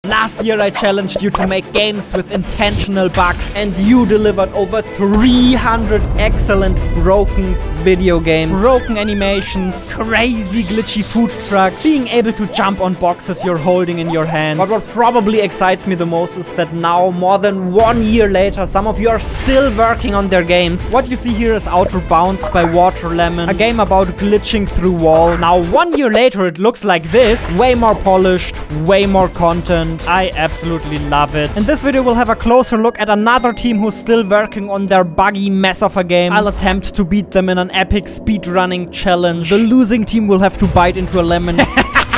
Last year I challenged you to make games with intentional bugs, and you delivered over 300 excellent broken video games, broken animations, crazy glitchy food trucks, being able to jump on boxes you're holding in your hands. But what probably excites me the most is that now, more than 1 year later, some of you are still working on their games. What you see here is Outer Bounds by Water Lemon, a game about glitching through walls. Now 1 year later it looks like this, way more polished, way more content. I absolutely love it. In this video we'll have a closer look at another team who's still working on their buggy mess of a game. I'll attempt to beat them in an epic speedrunning challenge. The losing team will have to bite into a lemon.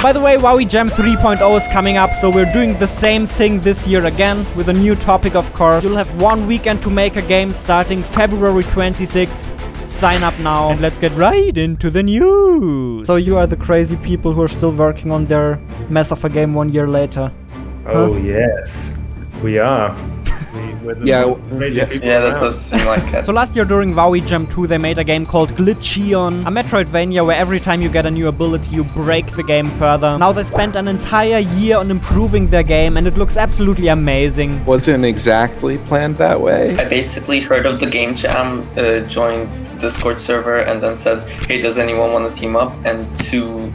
By the way, WOWIE Jam 3.0 is coming up, so we're doing the same thing this year again, with a new topic of course. You'll have 1 weekend to make a game starting February 26th. Sign up now, and let's get right into the news. So you are the crazy people who are still working on their mess of a game 1 year later. Oh, yes, we are. That does seem like it. So last year during WOWIE Jam 2 they made a game called Glitcheon, a Metroidvania where every time you get a new ability you break the game further. Now they spent an entire year on improving their game and it looks absolutely amazing. Wasn't exactly planned that way. I basically heard of the game jam, joined the Discord server and then said, hey, does anyone want to team up? And two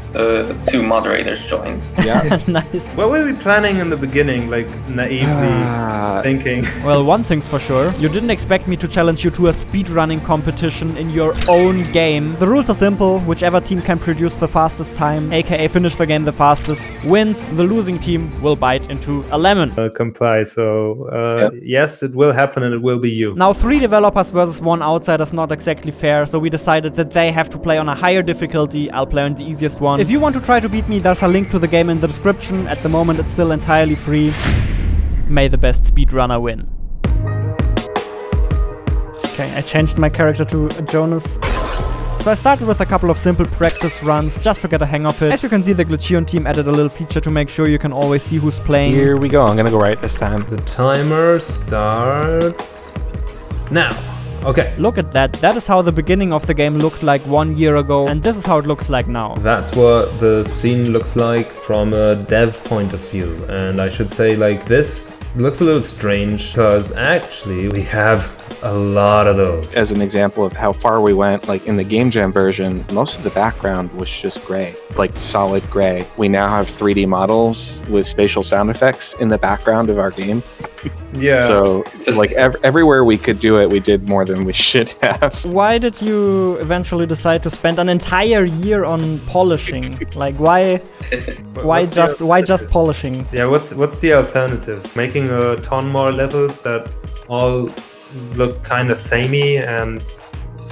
moderators joined. Yeah. Nice. What were we planning in the beginning, like naively thinking? Well, one thing's for sure. You didn't expect me to challenge you to a speedrunning competition in your own game. The rules are simple. Whichever team can produce the fastest time, aka finish the game the fastest, wins. The losing team will bite into a lemon. Comply, so yes, it will happen and it will be you. Now 3 developers versus 1 outsider is not exactly fair, so we decided that they have to play on a higher difficulty. I'll play on the easiest one. If you want to try to beat me, there's a link to the game in the description. At the moment it's still entirely free. May the best speedrunner win. Okay, I changed my character to Jonas. So I started with a couple of simple practice runs just to get a hang of it. As you can see, the Glitcheon team added a little feature to make sure you can always see who's playing. Here we go. I'm gonna go right this time. The timer starts now. Okay. Look at that. That is how the beginning of the game looked like 1 year ago, and this is how it looks like now. That's what the scene looks like from a dev point of view. And I should say, like, this looks a little strange because actually we have a lot of those. As an example of how far we went, like in the Game Jam version, most of the background was just gray, like solid gray. We now have 3D models with spatial sound effects in the background of our game. Yeah. So, like, everywhere we could do it, we did more than we should have. Why did you eventually decide to spend an entire year on polishing? Like, why just polishing? Yeah, what's the alternative? Making a ton more levels that all look kind of samey and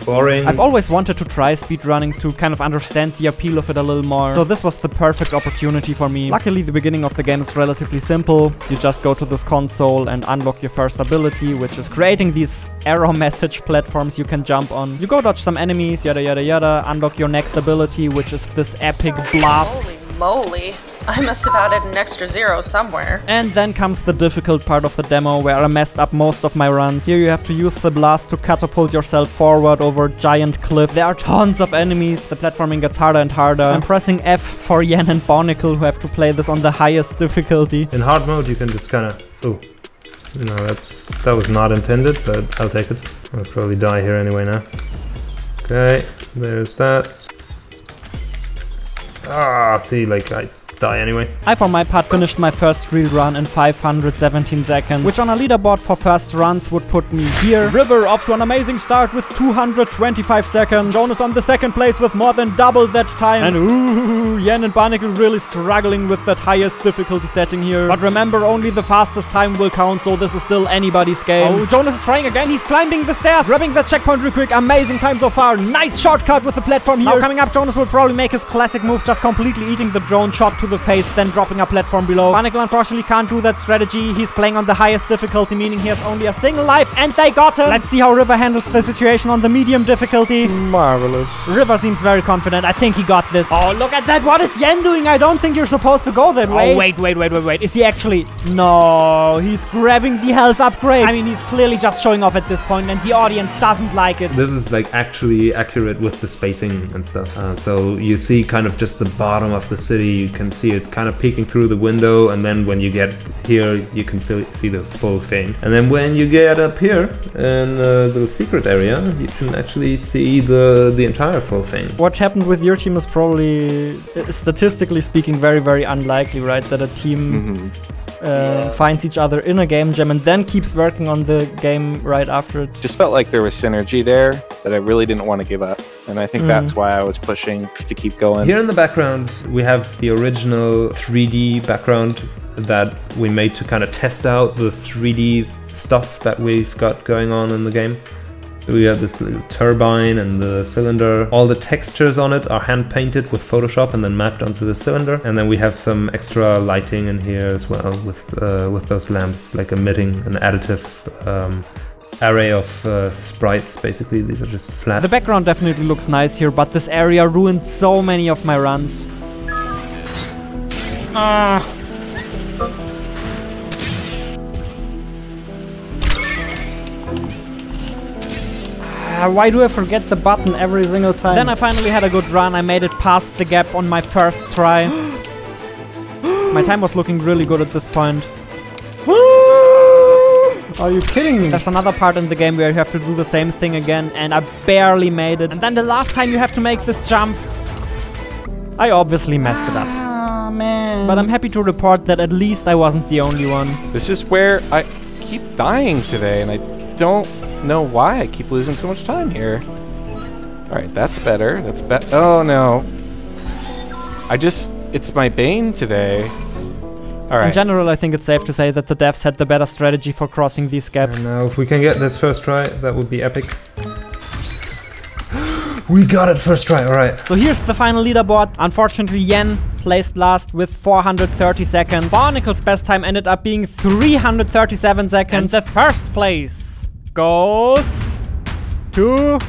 boring. I've always wanted to try speedrunning to kind of understand the appeal of it a little more, so this was the perfect opportunity for me. Luckily, the beginning of the game is relatively simple. You just go to this console and unlock your first ability, which is creating these arrow message platforms you can jump on. You go dodge some enemies, yada yada yada, unlock your next ability, which is this epic blast. Holy moly. I must have added an extra 0 somewhere. And then comes the difficult part of the demo, where I messed up most of my runs. Here you have to use the blast to catapult yourself forward over giant cliffs. There are tons of enemies. The platforming gets harder and harder. I'm pressing F for Yen and Barnacle, who have to play this on the highest difficulty. In hard mode you can just kind of... Oh, you know, that was not intended, but I'll take it. I'll probably die here anyway now. Okay, there's that. Ah, see, like I die anyway. I, for my part, finished my first real run in 517 seconds, which on a leaderboard for first runs would put me here. River off to an amazing start with 225 seconds. Jonas on the second place with more than double that time. And ooh, Yen and Barnacle really struggling with that highest difficulty setting here. But remember, only the fastest time will count, so this is still anybody's game. Oh, Jonas is trying again. He's climbing the stairs, grabbing that checkpoint real quick. Amazing time so far. Nice shortcut with the platform here. Now coming up, Jonas will probably make his classic move, just completely eating the drone shot to the face, then dropping a platform below. Barnacle unfortunately can't do that strategy. He's playing on the highest difficulty, meaning he has only a single life, and they got him. Let's see how River handles the situation on the medium difficulty. Marvelous. River seems very confident. I think he got this. Oh, look at that. What is Yen doing? I don't think you're supposed to go that way. Oh, wait. Is he actually... No, he's grabbing the health upgrade. I mean, he's clearly just showing off at this point, and the audience doesn't like it. This is like actually accurate with the spacing and stuff. So you see kind of just the bottom of the city. You can see see it kind of peeking through the window, and then when you get here, you can still see the full thing. And then when you get up here in the little secret area, you can actually see the entire full thing. What happened with your team is probably, statistically speaking, very, very unlikely, right? That a team finds each other in a game jam and then keeps working on the game right after it. Just felt like there was synergy there that I really didn't want to give up. And I think that's why I was pushing to keep going. Here in the background, we have the original 3D background that we made to kind of test out the 3D stuff that we've got going on in the game. We have this little turbine and the cylinder. All the textures on it are hand painted with Photoshop and then mapped onto the cylinder. And then we have some extra lighting in here as well with those lamps, like emitting an additive array of sprites. Basically, these are just flat. The background definitely looks nice here, but this area ruined so many of my runs. Why do I forget the button every single time? Then I finally had a good run. I made it past the gap on my first try. My time was looking really good at this point. Are you kidding me? There's another part in the game where you have to do the same thing again, and I barely made it. And then the last time you have to make this jump, I obviously messed it up. Ah, man. But I'm happy to report that at least I wasn't the only one. This is where I keep dying today, and I don't know why I keep losing so much time here. Alright, that's better. That's oh no. It's my bane today. Alright. In general, I think it's safe to say that the devs had the better strategy for crossing these gaps. And now if we can get this first try, that would be epic. We got it first try, alright. So here's the final leaderboard. Unfortunately, Yen placed last with 430 seconds. Barnacle's best time ended up being 337 seconds. And the first place goes to...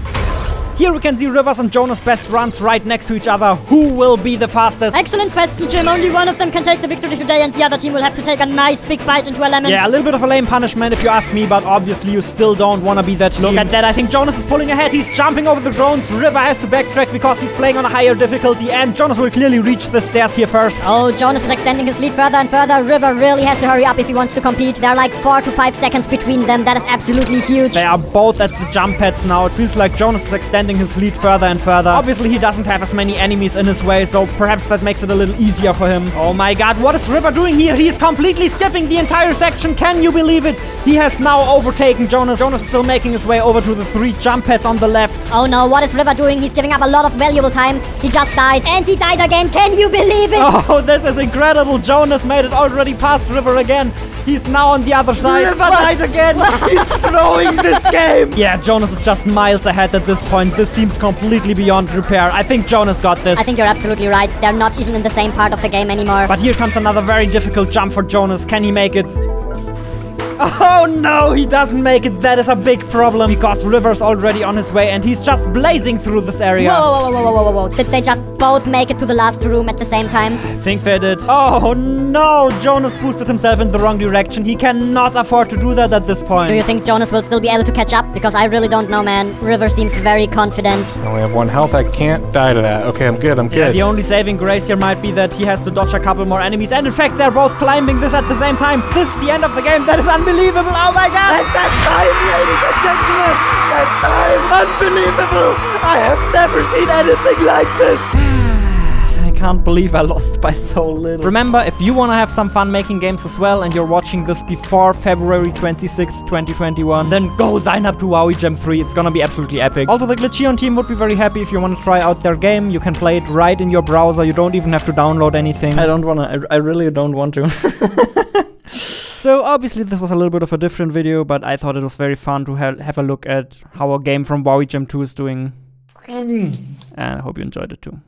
Here we can see Rivers and Jonas' best runs right next to each other. Who will be the fastest? Excellent question, Jim. Only one of them can take the victory today, and the other team will have to take a nice big bite into a lemon. Yeah, a little bit of a lame punishment if you ask me, but obviously you still don't want to be that team. Look at that, I think Jonas is pulling ahead. He's jumping over the drones. River has to backtrack because he's playing on a higher difficulty, and Jonas will clearly reach the stairs here first. Oh, Jonas is extending his lead further and further. River really has to hurry up if he wants to compete. There are like 4 to 5 seconds between them. That is absolutely huge. They are both at the jump pads now. It feels like Jonas is extending his lead further and further. Obviously he doesn't have as many enemies in his way, so perhaps that makes it a little easier for him. Oh my god, what is River doing here? He's completely skipping the entire section. Can you believe it? He has now overtaken Jonas. Jonas is still making his way over to the 3 jump pads on the left. Oh no, what is River doing? He's giving up a lot of valuable time. He just died, and he died again. Can you believe it? Oh, this is incredible. Jonas made it already past River again. He's now on the other side. River died again. He's throwing this game. Yeah, Jonas is just miles ahead at this point. This seems completely beyond repair. I think Jonas got this. I think you're absolutely right. They're not even in the same part of the game anymore. But here comes another very difficult jump for Jonas. Can he make it? Oh no, he doesn't make it. That is a big problem because River's already on his way and he's just blazing through this area. Whoa. Did they just both make it to the last room at the same time? I think they did. Oh no, Jonas boosted himself in the wrong direction. He cannot afford to do that at this point. Do you think Jonas will still be able to catch up? Because I really don't know, man. River seems very confident. I only have 1 health. I can't die to that. Okay, I'm good. Yeah, the only saving grace here might be that he has to dodge a couple more enemies. And in fact, they're both climbing this at the same time. This is the end of the game. That is unbelievable. Oh my god. And that's time, ladies and gentlemen. That's time. Unbelievable. I have never seen anything like this. I can't believe I lost by so little. Remember, if you want to have some fun making games as well and you're watching this before February 26th, 2021, then go sign up to WOWIE Jam 3. It's gonna be absolutely epic. Also, the Glitcheon team would be very happy if you want to try out their game. You can play it right in your browser. You don't even have to download anything. I really don't want to. So obviously this was a little bit of a different video, but I thought it was very fun to have a look at how a game from WOWIE Jam 2 is doing. And I hope you enjoyed it too.